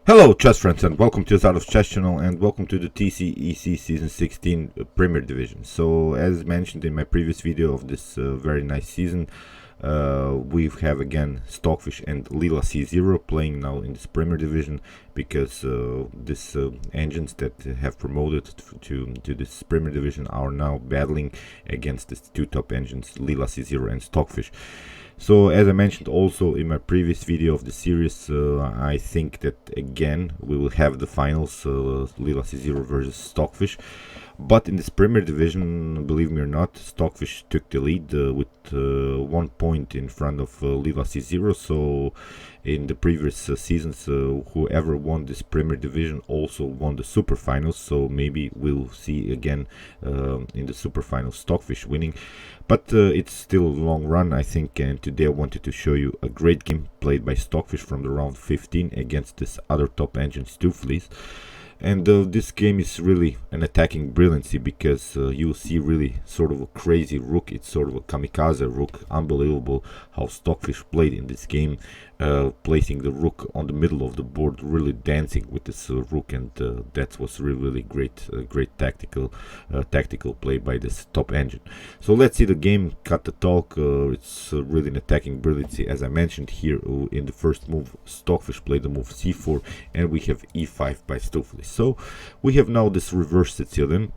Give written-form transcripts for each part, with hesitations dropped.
Hello chess friends, and welcome to the Art of Chess channel, and welcome to the TCEC Season 16 Premier Division. So as mentioned in my previous video of this very nice season, we have again Stockfish and Leela C Zero playing now in this Premier Division, because these engines that have promoted to this Premier Division are now battling against these two top engines, Leela C Zero and Stockfish. So as I mentioned also in my previous video of the series, I think that again we will have the finals, Leela C Zero versus Stockfish. But in this Premier Division, believe me or not, Stockfish took the lead with 1 point in front of Leela C Zero. So in the previous seasons, whoever won this Premier Division also won the superfinals. So maybe we'll see again in the superfinals Stockfish winning. But it's still a long run, I think, and today I wanted to show you a great game played by Stockfish from the round 15 against this other top engine, Stooflees. And this game is really an attacking brilliancy, because you see really sort of a crazy rook. It's sort of a kamikaze rook. Unbelievable how Stockfish played in this game, placing the rook on the middle of the board, really dancing with this rook, and that was really great, great tactical play by this top engine. So let's see the game, cut the talk. It's really an attacking brilliancy. As I mentioned here, in the first move, Stockfish played the move c4, and we have e5 by Stooflees. So we have now this reverse Sicilian,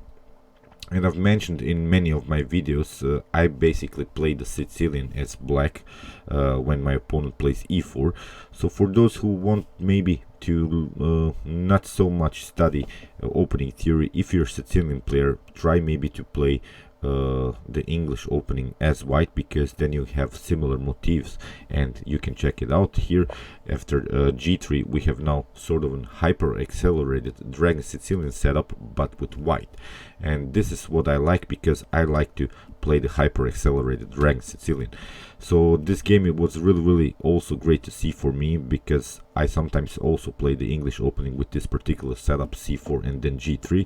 and I've mentioned in many of my videos, I basically play the Sicilian as black when my opponent plays e4. So for those who want maybe to not so much study opening theory, if you're a Sicilian player, try maybe to play the English opening as white, because then you have similar motifs and you can check it out here. After g3, we have now sort of an hyper accelerated Dragon Sicilian setup, but with white, and this is what I like, because I like to play the hyper accelerated Dragon Sicilian. So this game, it was really also great to see for me, because I sometimes also play the English opening with this particular setup, c4 and then g3.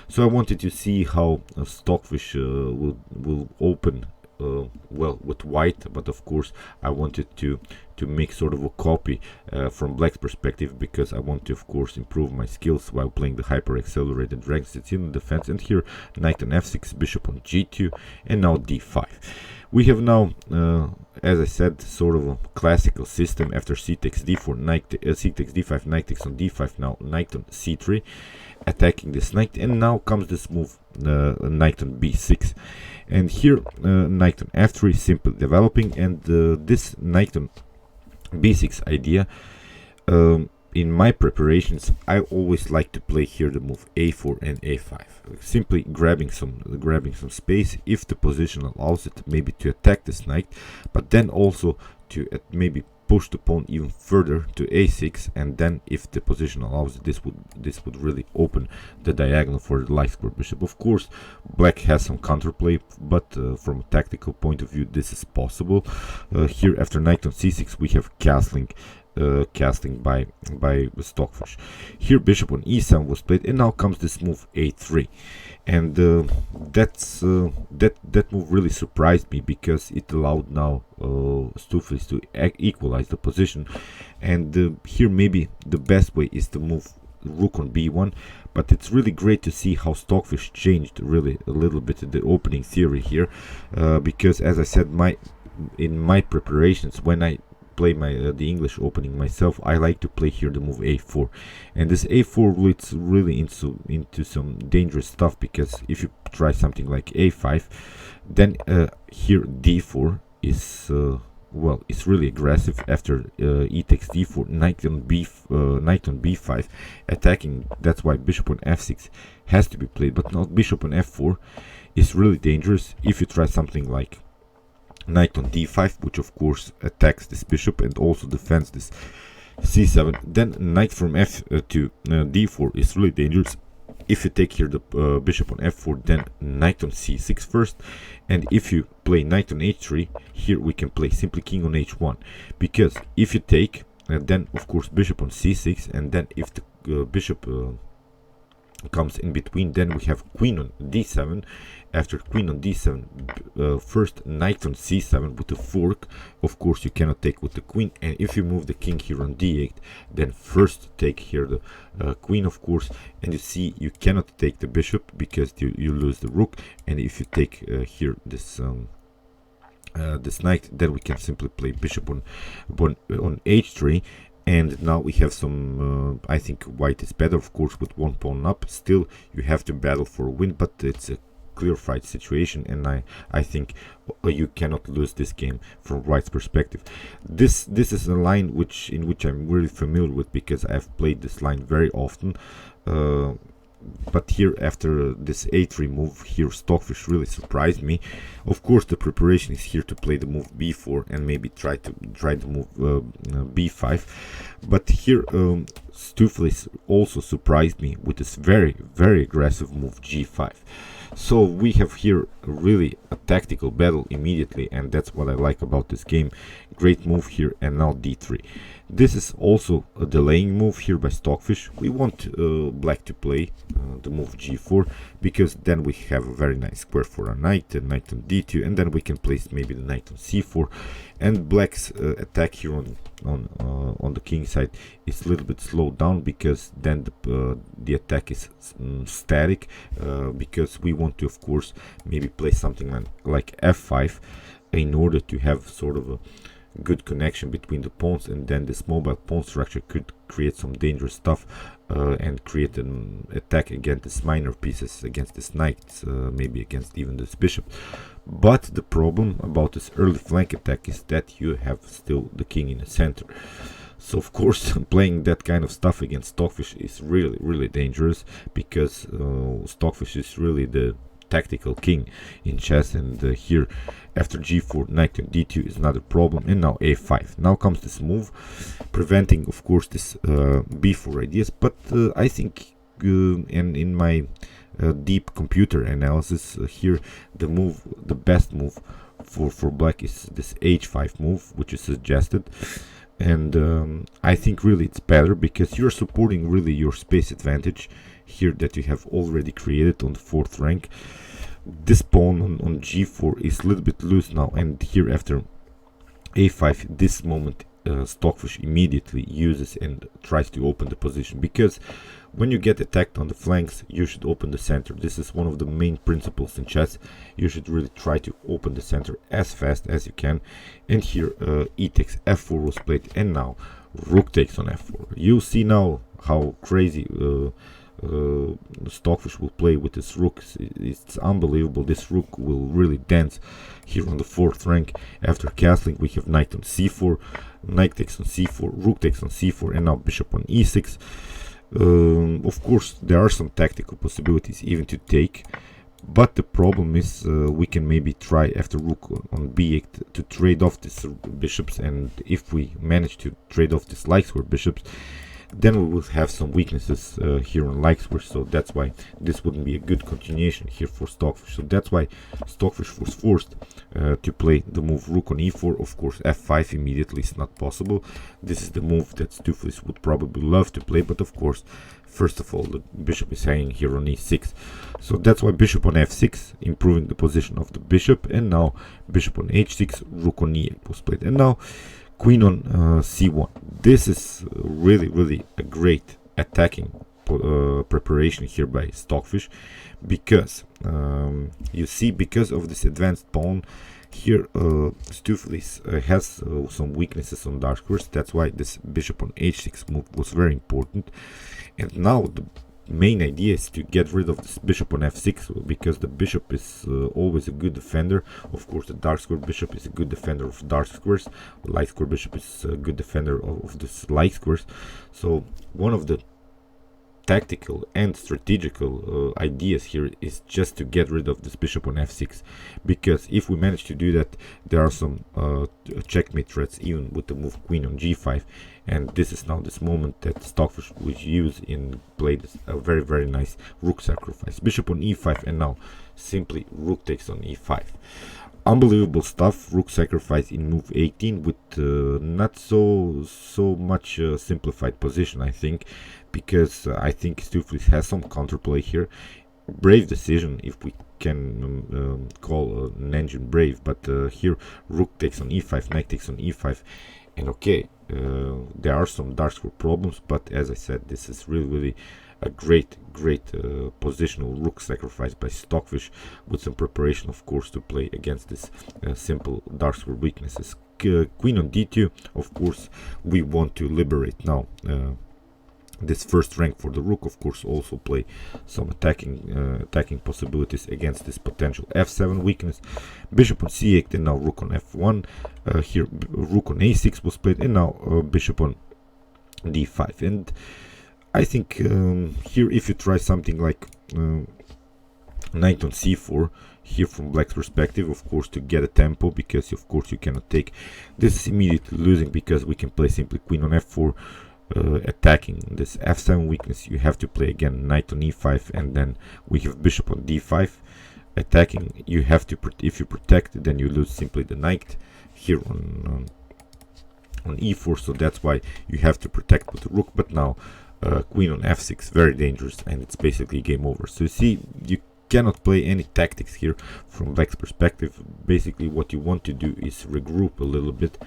So I wanted to see how Stockfish will open well with white, but of course I wanted to make sort of a copy from black's perspective, because I want to of course improve my skills while playing the hyper accelerated Dragon Sicilian defense. And here knight on f6, bishop on g2, and now d5. We have now, as I said, sort of a classical system. After c takes d4, knight c takes d5, knight takes on d5, now knight on c3, attacking this knight, and now comes this move, knight on b6, and here knight on f3, simply developing. And this knight on b6 idea, in my preparations, I always like to play here the move a4 and a5, simply grabbing some space if the position allows it, maybe to attack this knight, but then also to maybe push the pawn even further to a6, and then if the position allows it, this would really open the diagonal for the light square bishop. Of course, black has some counterplay, but from a tactical point of view, this is possible. Here after knight on c6, we have castling by Stockfish. Here bishop on e7 was played, and now comes this move a3, and that move really surprised me, because it allowed now Stooflees to equalize the position. And here maybe the best way is to move rook on b1, but it's really great to see how Stockfish changed really a little bit the opening theory here, because as I said, in my preparations, when I play the English opening myself, I like to play here the move a4, and this a4 leads really into some dangerous stuff, because if you try something like a5, then here d4 is well, it's really aggressive. After e takes d4, knight on b5, attacking. That's why bishop on f6 has to be played, but not bishop on f4 is really dangerous. If you try something like knight on d5, which of course attacks this bishop and also defends this c7, then knight from f to d4 is really dangerous. If you take here the bishop on f4, then knight on c6 first, and if you play knight on h3, here we can play simply king on h1, because if you take then of course bishop on c6, and then if the bishop comes in between. Then we have queen on d7. After queen on d7, first knight on c7 with a fork. Of course, you cannot take with the queen, and if you move the king here on d8, then first take here the queen, of course. And you see you cannot take the bishop because you lose the rook, and if you take here this this knight, then we can simply play bishop on h3. And now we have some I think white is better, of course, with one pawn up. Still you have to battle for a win, but it's a clear fight situation, and I think you cannot lose this game from white's perspective. This is a line in which I'm really familiar with, because I've played this line very often. But here, after this a3 move here, Stockfish really surprised me. Of course, the preparation is here to play the move b4 and maybe try to move b5. But here, Stockfish also surprised me with this very aggressive move g5. So we have here really a tactical battle immediately, and that's what I like about this game. Great move here, and now d3. This is also a delaying move here by Stockfish. We want black to play the move g4, because then we have a very nice square for our knight, and knight on d2, and then we can place maybe the knight on c4. And black's attack here on the king side is a little bit slowed down, because then the attack is static, because we want to, of course, maybe play something like f5 in order to have sort of a good connection between the pawns, and then this mobile pawn structure could create some dangerous stuff and create an attack against this minor pieces, against this knight, maybe against even this bishop. But the problem about this early flank attack is that you have still the king in the center. So of course, playing that kind of stuff against Stockfish is really dangerous, because Stockfish is really the tactical king in chess. And here, after g4, knight on d2 is another problem, and now a5. Now comes this move, preventing, of course, this b4 ideas. But I think, and in my deep computer analysis here, the best move for black is this h5 move, which is suggested. And I think really it's better, because you're supporting really your space advantage here that you have already created on the 4th rank. This pawn on g4 is a little bit loose now, and here after a5, this moment Stockfish immediately uses and tries to open the position, because when you get attacked on the flanks, you should open the center. This is one of the main principles in chess. You should really try to open the center as fast as you can. And here e takes f4 was played, and now rook takes on f4. You see now how crazy Stockfish will play with this rook. It's unbelievable. This rook will really dance here on the 4th rank. After castling, we have knight on c4, knight takes on c4, rook takes on c4, and now bishop on e6. Of course, there are some tactical possibilities even to take, but the problem is we can maybe try after rook on b8 to trade off these bishops, and if we manage to trade off these light square bishops, then we will have some weaknesses here on light square. So that's why this wouldn't be a good continuation here for Stockfish. So that's why Stockfish was forced to play the move rook on e4. Of course, f5 immediately is not possible. This is the move that Stockfish would probably love to play, but of course, first of all, the bishop is hanging here on e6. So that's why bishop on f6, improving the position of the bishop, and now bishop on h6, rook on e8 was played, and now queen on c1. This is really a great attacking preparation here by Stockfish, because you see, because of this advanced pawn here, Stockfish has some weaknesses on dark squares. That's why this bishop on h6 move was very important. And now the main idea is to get rid of this bishop on f6, because the bishop is always a good defender. Of course, the dark square bishop is a good defender of dark squares. The light square bishop is a good defender of this light squares. So one of the tactical and strategical ideas here is just to get rid of this bishop on f6, because if we manage to do that, there are some checkmate threats even with the move queen on g5. And this is now this moment that Stockfish will use in play this a very nice rook sacrifice, bishop on e5, and now simply rook takes on e5. Unbelievable stuff. Rook sacrifice in move 18 with not so much simplified position. I think because I think Stuflis has some counterplay here. Brave decision, if we can call an engine brave, but here rook takes on e5, knight takes on e5, and okay, there are some dark square problems, but as I said, this is really a great positional rook sacrifice by Stockfish, with some preparation, of course, to play against this simple dark square weaknesses. Queen on d2, of course, we want to liberate now this first rank for the rook. Of course, also play some attacking possibilities against this potential f7 weakness. Bishop on c8, and now rook on f1. Here rook on a6 was played, and now bishop on d5. And I think here, if you try something like knight on c4, here from black's perspective, of course, to get a tempo, because of course you cannot take this is immediately losing, because we can play simply queen on f4, attacking this f7 weakness. You have to play again knight on e5, and then we have bishop on d5 attacking. You have to, if you protect, then you lose simply the knight here on e4, so that's why you have to protect with the rook. But now queen on f6, very dangerous, and it's basically game over. So you see, you cannot play any tactics here from black's perspective. Basically what you want to do is regroup a little bit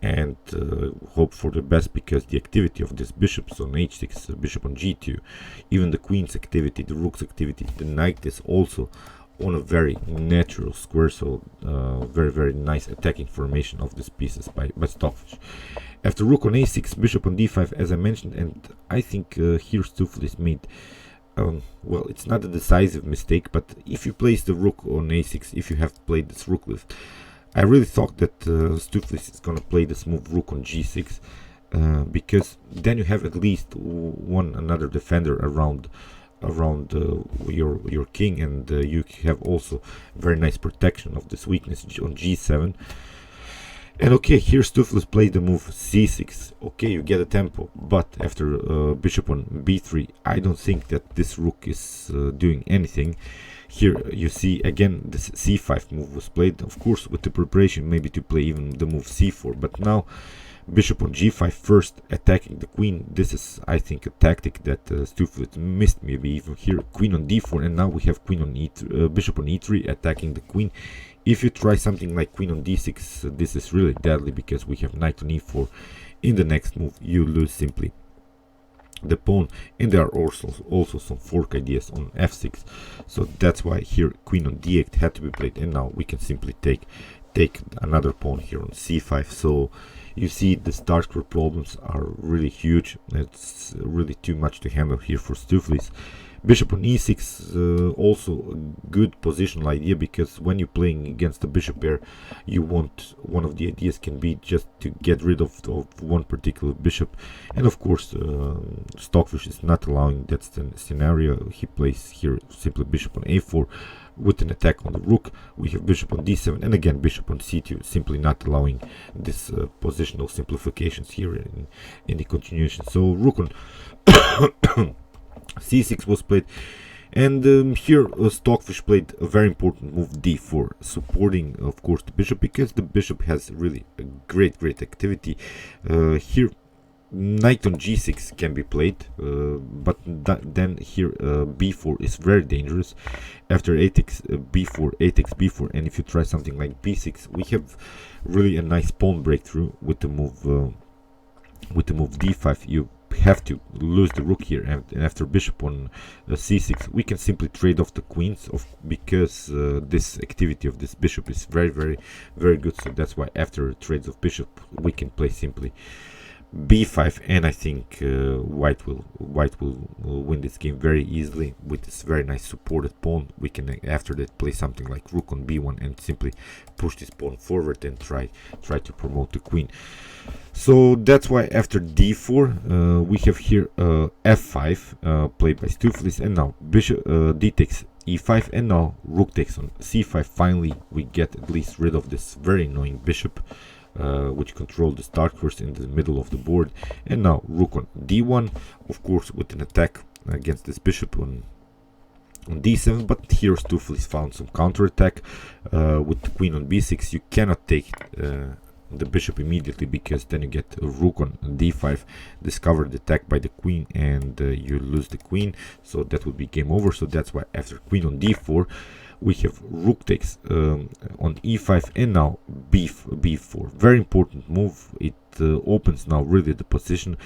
and hope for the best, because the activity of this bishops on h6, bishop on g2, even the queen's activity, the rook's activity, the knight is also on a very natural square, so very nice attacking formation of these pieces by Stockfish. After rook on a6, bishop on d5, as I mentioned, and I think here Stuflis made well, it's not a decisive mistake, but if you place the rook on a6, if you have played this rook lift, I really thought that Stuflis is gonna play this move rook on g6, because then you have at least another defender around your king, and you have also very nice protection of this weakness on g7. And okay, here Stuflis played the move c6. Okay, you get a tempo, but after bishop on b3, I don't think that this rook is doing anything. Here you see again this c5 move was played, of course with the preparation maybe to play even the move c4, but now bishop on g5 first, attacking the queen. This is, I think, a tactic that Stuflis missed, maybe even here. Queen on d4, and now we have queen on e3, bishop on e3, attacking the queen. If you try something like queen on d6, this is really deadly, because we have knight on e4. In the next move, you lose simply the pawn, and there are also some fork ideas on f6. So that's why here queen on d8 had to be played, and now we can simply take another pawn here on c5. So you see, the dark square problems are really huge. It's really too much to handle here for Stuflis. Bishop on e6, also a good positional idea, because when you're playing against the bishop pair, you want, one of the ideas can be just to get rid of one particular bishop, and of course Stockfish is not allowing that scenario. He plays here simply bishop on a4 with an attack on the rook. We have bishop on d7, and again bishop on c2, simply not allowing this positional simplifications here in the continuation. So rook on c6 was played, and here Stockfish played a very important move d4, supporting of course the bishop, because the bishop has really a great activity. Here knight on g6 can be played, but then here b4 is very dangerous. After a takes b4, a takes b4, and if you try something like b6, we have really a nice pawn breakthrough with the move d5. You have to lose the rook here, and after bishop on c6, we can simply trade off the queens, because this activity of this bishop is very good. So that's why after trades of bishop, we can play simply b5, and I think white will win this game very easily with this very nice supported pawn. We can after that play something like rook on b1 and simply push this pawn forward and try to promote the queen. So that's why after d4 we have here f5 played by Stuflis, and now bishop d takes e5, and now rook takes on c5. Finally we get at least rid of this very annoying bishop which controlled the dark horse in the middle of the board. And now rook on d1, of course with an attack against this bishop on d7, but here Stuflis found some counterattack with the queen on b6. You cannot take the bishop immediately, because then you get a rook on d5, discovered attack by the queen, and you lose the queen, so that would be game over. So that's why after queen on d4 we have rook takes on e5, and now b4. Very important move. It opens now really the position.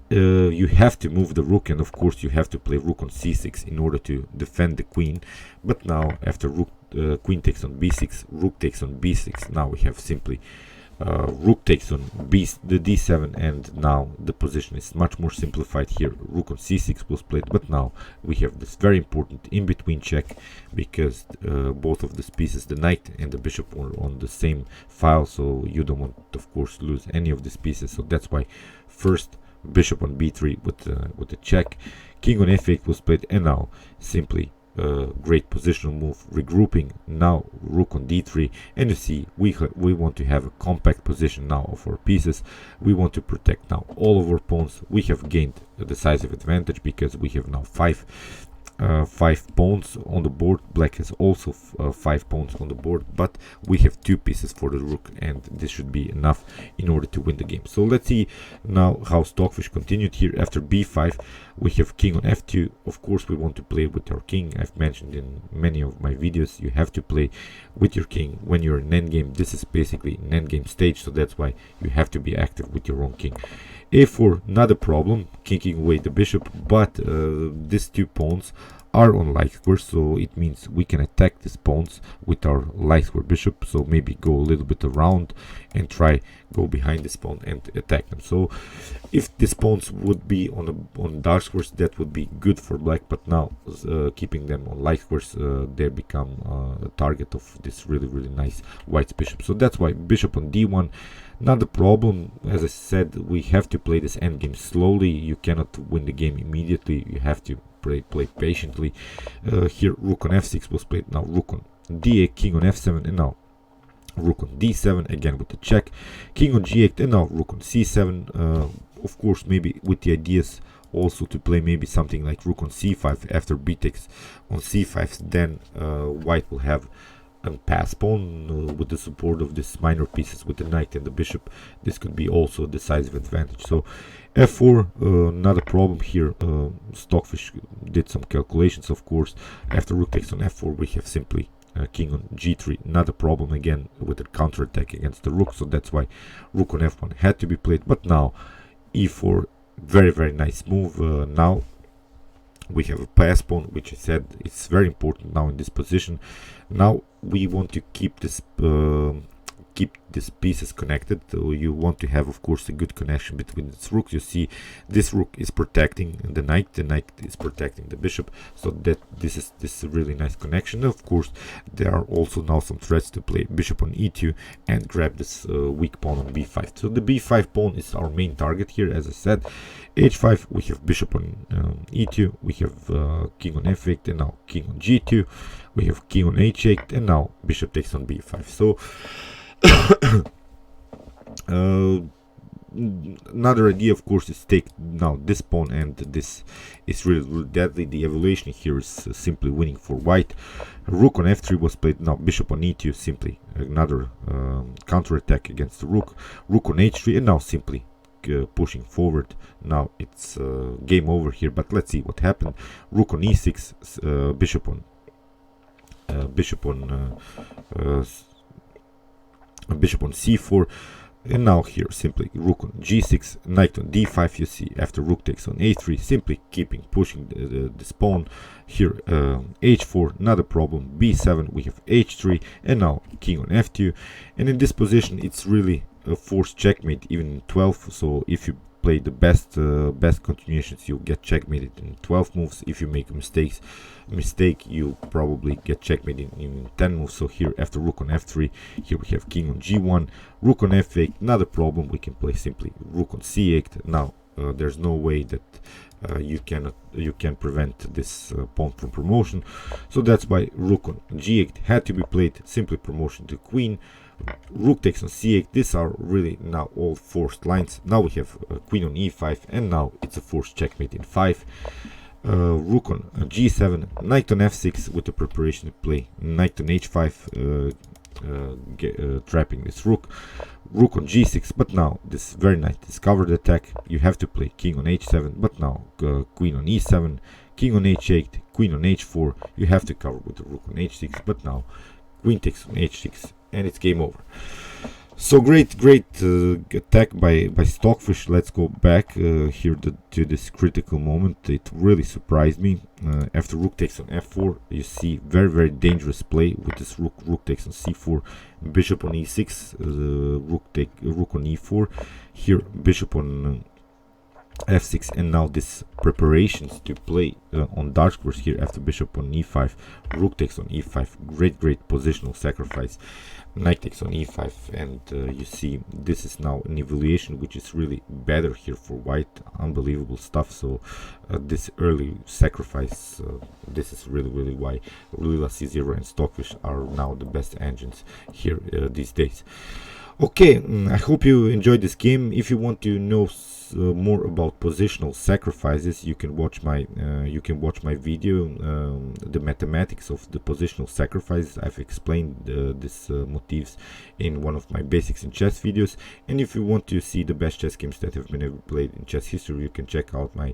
You have to move the rook, and of course you have to play rook on c6 in order to defend the queen. But now after rook queen takes on b6, rook takes on b6, now we have simply rook takes on the d7, and now the position is much more simplified here. Rook on c6 was played, but now we have this very important in-between check, because both of these pieces, the knight and the bishop, are on the same file, so you don't want, of course, lose any of these pieces. So that's why first bishop on b3 with the check, king on f8 was played, and now simply great positional move, regrouping. Now rook on d3, and you see we want to have a compact position now of our pieces. We want to protect now all of our pawns. We have gained a decisive advantage because we have now five pawns on the board. Black has also 5 pawns on the board, but we have 2 pieces for the rook, and this should be enough in order to win the game. So let's see now how Stockfish continued here. After b5 we have king on f2. Of course we want to play with our king. I've mentioned in many of my videos, you have to play with your king when you're in endgame. This is basically an endgame stage, so that's why you have to be active with your own king. a4, not a problem, kicking away the bishop, but these 2 pawns are on light square, so it means we can attack these pawns with our light square bishop. So maybe go a little bit around and try go behind this pawn and attack them. So if these pawns would be on dark squares, that would be good for black, but now keeping them on light squares, they become a target of this really nice white bishop. So that's why bishop on d1, not a problem. As I said, we have to play this endgame slowly. You cannot win the game immediately. You have to play patiently. Here rook on f6 was played. Now rook on d8, king on f7, and now rook on d7 again with the check, king on g8, and now rook on c7. Of course, maybe with the ideas also to play maybe something like rook on c5 after b takes on c5, then white will have a pass pawn with the support of these minor pieces with the knight and the bishop. This could be also a decisive advantage. So f4, not a problem here. Stockfish did some calculations, of course. After rook takes on f4 we have simply king on g3, not a problem again with a counter attack against the rook. So that's why rook on f1 had to be played. But now e4, very nice move. Now we have a pass pawn, which I said it's very important now in this position. Now we want to keep these pieces connected. So you want to have, of course, a good connection between these rooks. You see this rook is protecting the knight is protecting the bishop, so that this is a really nice connection. Of course, there are also now some threats to play bishop on e2 and grab this weak pawn on b5. So the b5 pawn is our main target here. As I said, h5 we have bishop on e2, we have king on f8, and now king on g2, we have king on h8, and now bishop takes on b5. So another idea, of course, is take now this pawn, and this is really deadly. The evaluation here is simply winning for white. Rook on f3 was played. Now bishop on e2, simply another counter attack against the rook. Rook on h3, and now simply pushing forward. Now it's game over here, but let's see what happened. Rook on e6, bishop on c4, and now here simply rook on g6, knight on d5. You see after rook takes on a3, simply pushing this pawn here. h4, not a problem. b7, we have h3, and now king on f2, and in this position it's really a forced checkmate even in 12. So if you play the best continuations, you get checkmated in 12 moves. If you make a mistake, you probably get checkmated in 10 moves. So here after rook on f3, here we have king on g1, rook on f8, not a problem. We can play simply rook on c8. Now there's no way that you can prevent this pawn from promotion, so that's why rook on g8 had to be played. Simply promotion to queen. Rook takes on c8. These are really now all forced lines. Now we have queen on e5, and now it's a forced checkmate in 5. Rook on g7, knight on f6 with the preparation to play knight on h5, trapping this rook. Rook on g6, but now this very nice discovered attack. You have to play king on h7, but now queen on e7, king on h8, queen on h4. You have to cover with the rook on h6, but now queen takes on h6, and it's game over. So great attack by Stockfish. Let's go back here to this critical moment. It really surprised me. After rook takes on f4, you see very dangerous play with this rook. Rook takes on c4, bishop on e6, rook on e4. Here bishop on f6, and now this preparations to play on dark squares here after bishop on e5, rook takes on e5. Great positional sacrifice. Knight takes on e5, and you see this is now an evaluation which is really better here for white. Unbelievable stuff. So this early sacrifice, this is really why Leela C Zero and Stockfish are now the best engines here these days. Okay, I hope you enjoyed this game. If you want to know more about positional sacrifices, you can watch my video, the mathematics of the positional sacrifice. I've explained these motifs in one of my basics in chess videos. And if you want to see the best chess games that have been ever played in chess history, you can check out my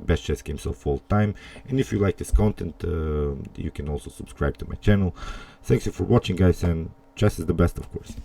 best chess games of all time. And if you like this content, you can also subscribe to my channel. Thanks you for watching, guys, and chess is the best, of course.